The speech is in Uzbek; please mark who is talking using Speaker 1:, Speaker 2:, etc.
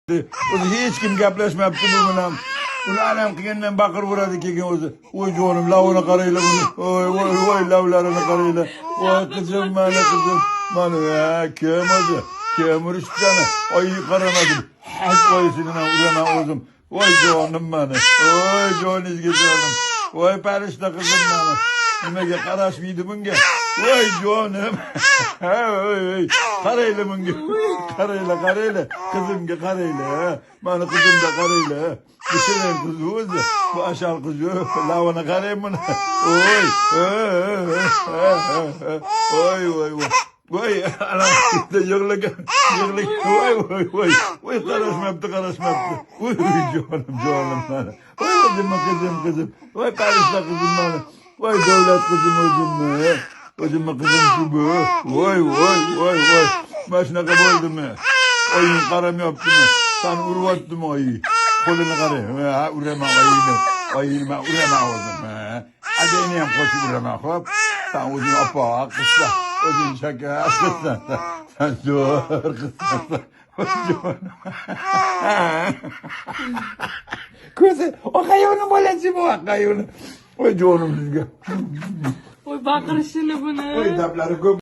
Speaker 1: Hech kim gaplashmabdi bu bilan. Ularning qilgandan baqir uradi keyin o'zi. Voy jonim, lavini qaraylar buni. Voy lavlarini qaraylar. Voy qizim, mana qizim. Mana kim o'zi? Kim urishgani? Oy qaramadim. Voysini uraman o'zim. Voy jonim mana. Voy joningizga jonim. Voy parishta qizim mana. Nimaga qarashmaydi bunga? Voy jonim. Voy, qaraylar bunga. Qaraylar. Qizimga qaraylar. Mana qizimga qaraylar. Bu senin kızı o'zi. Bu aşal kızı. Lavini qarayman buni. Voy. Voy, ana yig'lagan. Voy, qarashmabdi. Voy, jonim mana. Voy, qizim. Voy, parishta qizim mana. Voy, davlat qizim o'zimni. O'zimni qizim shu bu. Voy. Mana shunaqa bo'ldimi? Oying qaramayaptimi? Seni uryaptimi oying? Qo'lini qarang. Uraman oyingni. Uraman o'zim. Adayni ham qo'shib uraman, xo'p? Sen o'zing oppoq qizsan. O'zing shakar qizsan. Sen zo'r qizsan. Ko'zi, oqayoni bolasi bu, oqayoni. Voy jonim sizga.
Speaker 2: Voy baqirishini buni.
Speaker 1: Voy dablari ko'p.